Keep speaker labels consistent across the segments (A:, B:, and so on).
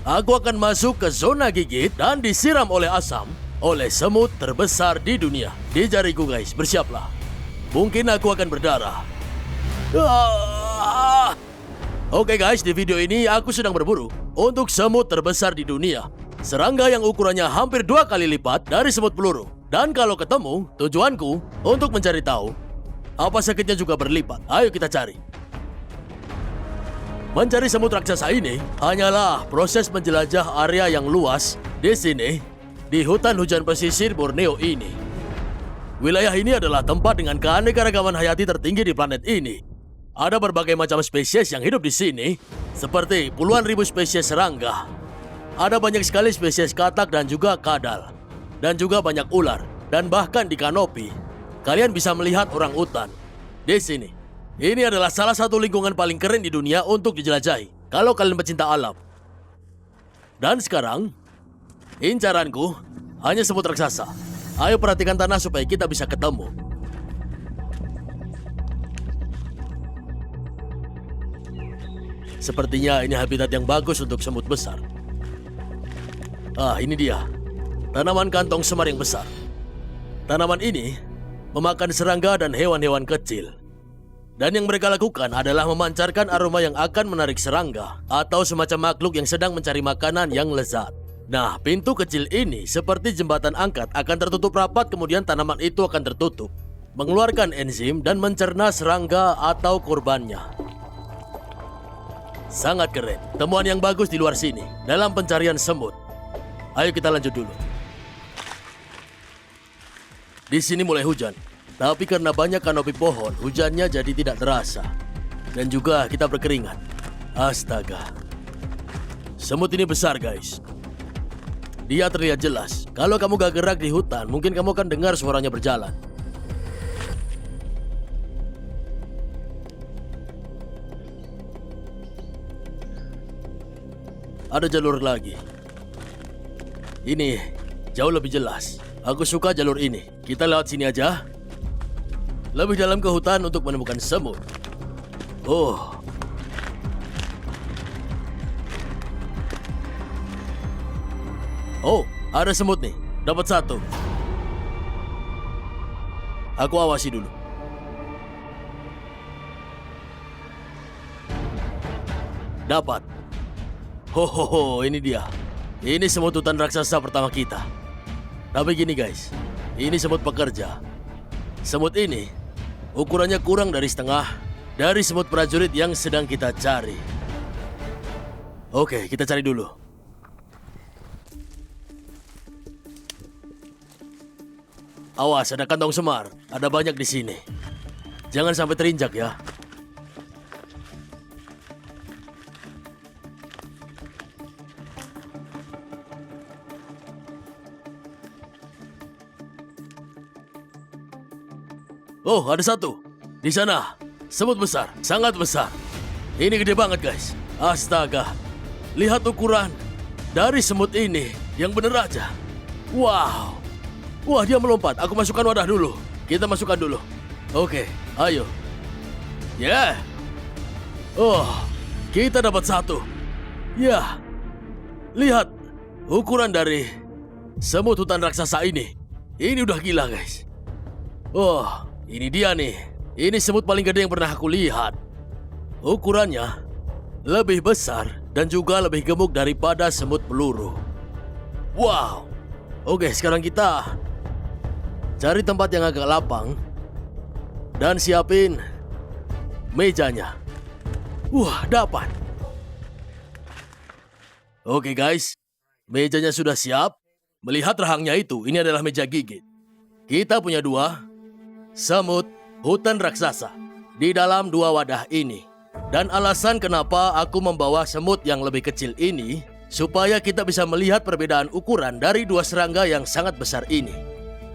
A: aku akan masuk ke zona gigit dan disiram oleh asam oleh semut terbesar di dunia. Di jariku guys, bersiaplah. Mungkin aku akan berdarah. Ah! Oke guys, di video ini aku sedang berburu untuk semut terbesar di dunia. Serangga yang ukurannya hampir 2 kali lipat dari semut peluru. Dan kalau ketemu, tujuanku untuk mencari tahu apa sakitnya juga berlipat. Ayo kita cari. Mencari semut raksasa ini hanyalah proses menjelajah area yang luas di sini, di hutan hujan pesisir Borneo ini. Wilayah ini adalah tempat dengan keanekaragaman hayati tertinggi di planet ini. Ada berbagai macam spesies yang hidup di sini, seperti puluhan ribu spesies serangga. Ada banyak sekali spesies katak dan juga kadal. Dan juga banyak ular, dan bahkan di kanopi, kalian bisa melihat orang utan. Di sini. Ini adalah salah satu lingkungan paling keren di dunia untuk dijelajahi kalau kalian pecinta alam. Dan sekarang, incaranku hanya semut raksasa. Ayo perhatikan tanah supaya kita bisa ketemu. Sepertinya ini habitat yang bagus untuk semut besar. Ah, ini dia. Tanaman kantong semar yang besar. Tanaman ini memakan serangga dan hewan-hewan kecil. Dan yang mereka lakukan adalah memancarkan aroma yang akan menarik serangga atau semacam makhluk yang sedang mencari makanan yang lezat. Nah, pintu kecil ini seperti jembatan angkat akan tertutup rapat, kemudian tanaman itu akan tertutup, mengeluarkan enzim dan mencerna serangga atau korbannya. Sangat keren. Temuan yang bagus di luar sini dalam pencarian semut. Ayo kita lanjut dulu. Di sini mulai hujan. Tapi karena banyak kanopi pohon, hujannya jadi tidak terasa. Dan juga kita berkeringat. Astaga. Semut ini besar guys. Dia terlihat jelas. Kalau kamu gak gerak di hutan, mungkin kamu akan dengar suaranya berjalan. Ada jalur lagi. Ini jauh lebih jelas. Aku suka jalur ini. Kita lewat sini aja. Lebih dalam ke hutan untuk menemukan semut. Oh. Oh, ada semut nih. Dapat 1. Aku awasi dulu. Dapat. Ho, ini dia. Ini semut hutan raksasa pertama kita. Tapi gini guys, ini semut pekerja. Semut ini ukurannya kurang dari setengah dari semut prajurit yang sedang kita cari. Oke, kita cari dulu. Awas, ada kantong semar. Ada banyak di sini. Jangan sampai terinjak ya. Oh, ada 1. Di sana. Semut besar. Sangat besar. Ini gede banget, guys. Astaga. Lihat ukuran dari semut ini. Yang bener aja. Wow. Wah, dia melompat. Aku masukkan wadah dulu. Kita masukkan dulu. Oke, ayo. Yeah. Oh, kita dapat 1. Ya. Lihat. Ukuran dari semut hutan raksasa ini. Ini udah gila, guys. Oh. Ini dia nih. Ini semut paling gede yang pernah aku lihat. Ukurannya lebih besar dan juga lebih gemuk daripada semut peluru. Wow. Oke, sekarang kita cari tempat yang agak lapang dan siapin mejanya. Wah, dapat. Oke guys, mejanya sudah siap. Melihat rahangnya itu, ini adalah meja gigit. Kita punya 2 semut hutan raksasa di dalam 2 wadah ini. Dan alasan kenapa aku membawa semut yang lebih kecil ini, supaya kita bisa melihat perbedaan ukuran dari 2 serangga yang sangat besar ini.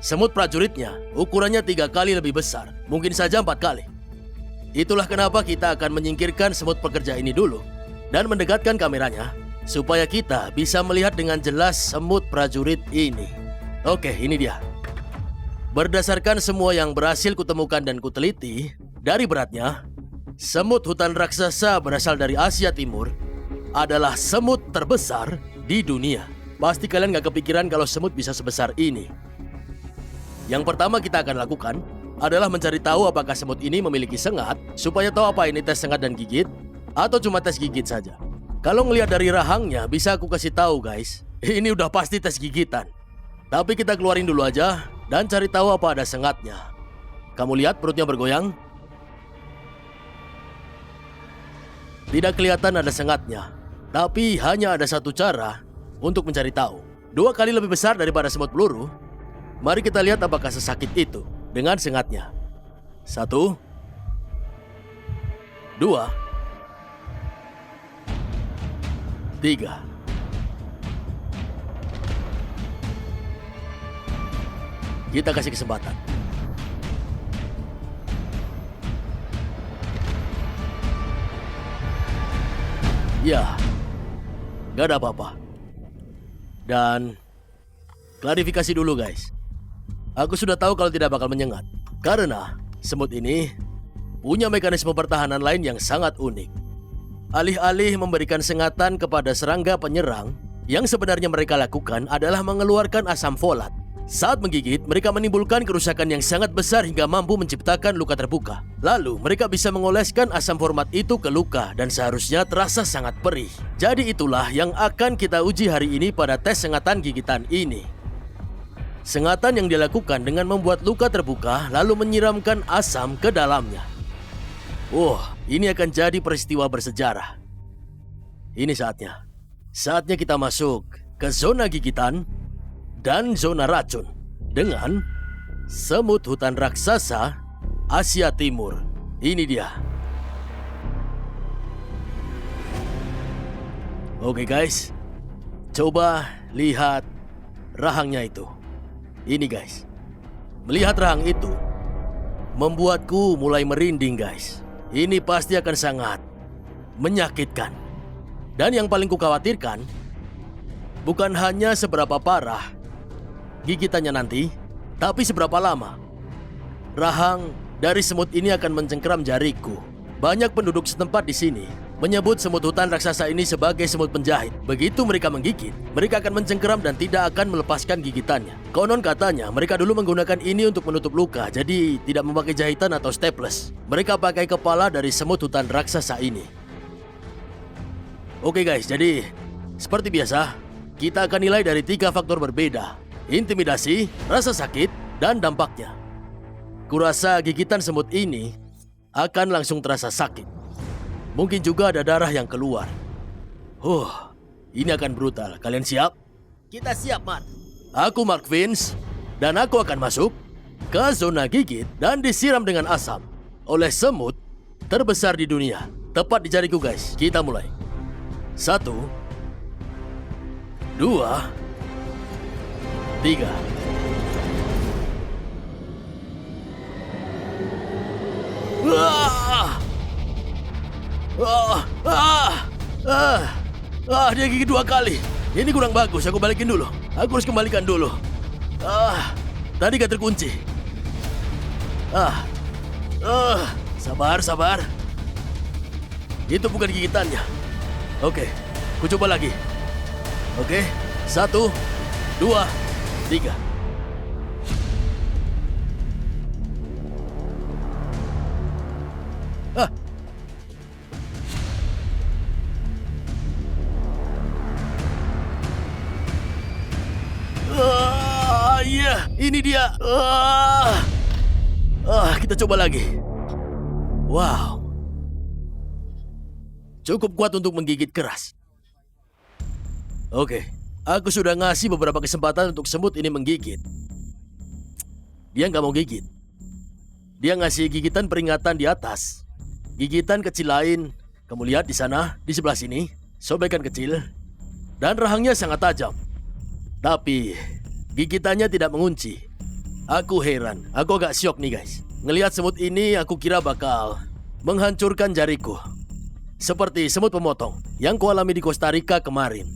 A: Semut prajuritnya ukurannya 3 kali lebih besar, mungkin saja 4 kali. Itulah kenapa kita akan menyingkirkan semut pekerja ini dulu dan mendekatkan kameranya, supaya kita bisa melihat dengan jelas semut prajurit ini. Oke, ini dia. Berdasarkan semua yang berhasil kutemukan dan kuteliti, dari beratnya, semut hutan raksasa berasal dari Asia Timur, adalah semut terbesar di dunia. Pasti kalian gak kepikiran kalau semut bisa sebesar ini. Yang pertama kita akan lakukan adalah mencari tahu apakah semut ini memiliki sengat, supaya tahu apa ini tes sengat dan gigit, atau cuma tes gigit saja. Kalau ngelihat dari rahangnya, bisa aku kasih tahu guys, ini udah pasti tes gigitan. Tapi kita keluarin dulu aja dan cari tahu apa ada sengatnya. Kamu lihat perutnya bergoyang? Tidak kelihatan ada sengatnya. Tapi hanya ada satu cara untuk mencari tahu. 2 kali lebih besar daripada semut peluru. Mari kita lihat apakah sesakit itu dengan sengatnya. 1, 2, 3. Kita kasih kesempatan. Ya, gak ada apa-apa. Dan klarifikasi dulu guys. Aku sudah tahu kalau tidak bakal menyengat. Karena semut ini punya mekanisme pertahanan lain yang sangat unik. Alih-alih memberikan sengatan kepada serangga penyerang, yang sebenarnya mereka lakukan adalah mengeluarkan asam folat. Saat menggigit, mereka menimbulkan kerusakan yang sangat besar hingga mampu menciptakan luka terbuka. Lalu, mereka bisa mengoleskan asam format itu ke luka dan seharusnya terasa sangat perih. Jadi itulah yang akan kita uji hari ini pada tes sengatan gigitan ini. Sengatan yang dilakukan dengan membuat luka terbuka lalu menyiramkan asam ke dalamnya. Ini akan jadi peristiwa bersejarah. Ini saatnya. Saatnya kita masuk ke zona gigitan dan zona racun dengan semut hutan raksasa Asia Timur. Ini dia. Oke guys, coba lihat rahangnya itu. Ini guys, melihat rahang itu membuatku mulai merinding guys. Ini pasti akan sangat menyakitkan. Dan yang paling kukhawatirkan bukan hanya seberapa parah gigitannya nanti, tapi seberapa lama. Rahang dari semut ini akan mencengkeram jariku. Banyak penduduk setempat di sini menyebut semut hutan raksasa ini sebagai semut penjahit. Begitu mereka menggigit, mereka akan mencengkeram dan tidak akan melepaskan gigitannya. Konon katanya mereka dulu menggunakan ini untuk menutup luka, jadi tidak memakai jahitan atau staples. Mereka pakai kepala dari semut hutan raksasa ini. Oke guys, jadi seperti biasa, kita akan nilai dari 3 faktor berbeda. Intimidasi, rasa sakit, dan dampaknya. Kurasa gigitan semut ini akan langsung terasa sakit. Mungkin juga ada darah yang keluar. Ini akan brutal. Kalian siap? Kita siap, Matt. Aku Mark Vince, dan aku akan masuk ke zona gigit dan disiram dengan asam oleh semut terbesar di dunia. Tepat di jariku, guys. Kita mulai. 1, 2, 3. Dia gigit 2 kali. Ini kurang bagus, aku balikin dulu. Aku harus kembalikan dulu. Tadi gak terkunci. Sabar. Itu bukan gigitannya. Oke, ku coba lagi. Oke, 1, 2, 3. Iya, ini dia. Kita coba lagi. Wow. Cukup kuat untuk menggigit keras. Oke, aku sudah ngasih beberapa kesempatan untuk semut ini menggigit. Dia nggak mau gigit. Dia ngasih gigitan peringatan di atas. Gigitan kecil lain. Kamu lihat di sana, di sebelah sini. Sobekan kecil. Dan rahangnya sangat tajam. Tapi gigitannya tidak mengunci. Aku heran. Aku agak syok nih guys. Ngelihat semut ini aku kira bakal menghancurkan jariku. Seperti semut pemotong yang kualami di Costa Rica kemarin.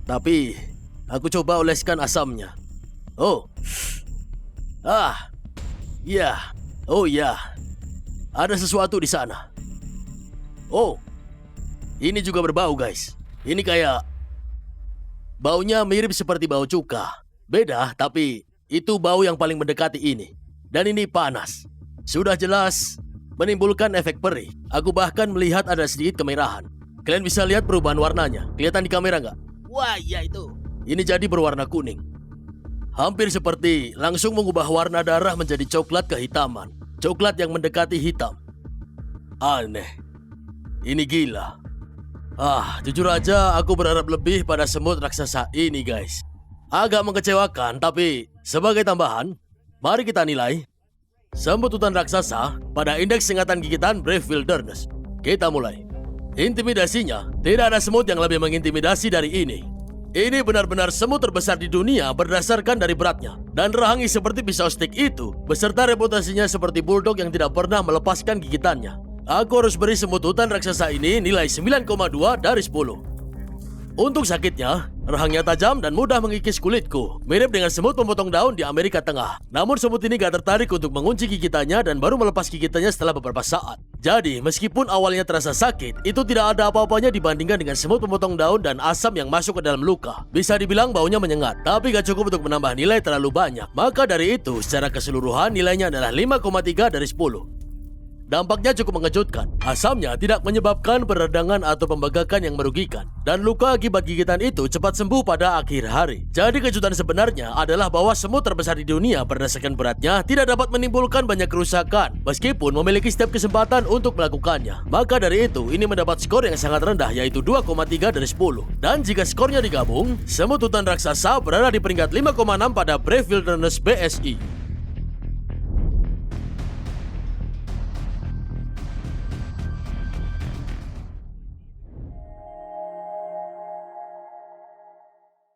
A: Tapi aku coba oleskan asamnya. Ya. Ada sesuatu di sana. Oh, ini juga berbau guys. Ini kayak... baunya mirip seperti bau cuka. Beda, tapi itu bau yang paling mendekati ini. Dan ini panas. Sudah jelas menimbulkan efek perih. Aku bahkan melihat ada sedikit kemerahan. Kalian bisa lihat perubahan warnanya. Kelihatan di kamera nggak?
B: Wah, iya itu.
A: Ini jadi berwarna kuning. Hampir seperti langsung mengubah warna darah menjadi coklat kehitaman. Coklat yang mendekati hitam. Aneh. Ini gila. Jujur aja aku berharap lebih pada semut raksasa ini guys. Agak mengecewakan, tapi sebagai tambahan, mari kita nilai semut hutan raksasa pada indeks singkatan gigitan Brave Wilderness. Kita mulai. Intimidasinya, tidak ada semut yang lebih mengintimidasi dari ini. Ini benar-benar semut terbesar di dunia berdasarkan dari beratnya. Dan rahangi seperti pisau stik itu, beserta reputasinya seperti bulldog yang tidak pernah melepaskan gigitannya. Aku harus beri semut hutan raksasa ini nilai 9,2 dari 10. Untuk sakitnya, rahangnya tajam dan mudah mengikis kulitku. Mirip dengan semut pemotong daun di Amerika Tengah. Namun semut ini gak tertarik untuk mengunci gigitannya dan baru melepas gigitannya setelah beberapa saat. Jadi, meskipun awalnya terasa sakit, itu tidak ada apa-apanya dibandingkan dengan semut pemotong daun dan asam yang masuk ke dalam luka. Bisa dibilang baunya menyengat, tapi gak cukup untuk menambah nilai terlalu banyak. Maka dari itu, secara keseluruhan nilainya adalah 5,3 dari 10. Dampaknya cukup mengejutkan. Asamnya tidak menyebabkan peradangan atau pembengkakan yang merugikan. Dan luka akibat gigitan itu cepat sembuh pada akhir hari. Jadi kejutan sebenarnya adalah bahwa semut terbesar di dunia berdasarkan beratnya tidak dapat menimbulkan banyak kerusakan meskipun memiliki setiap kesempatan untuk melakukannya. Maka dari itu, ini mendapat skor yang sangat rendah yaitu 2,3 dari 10. Dan jika skornya digabung, semut hutan raksasa berada di peringkat 5,6 pada Brave Wilderness BSI.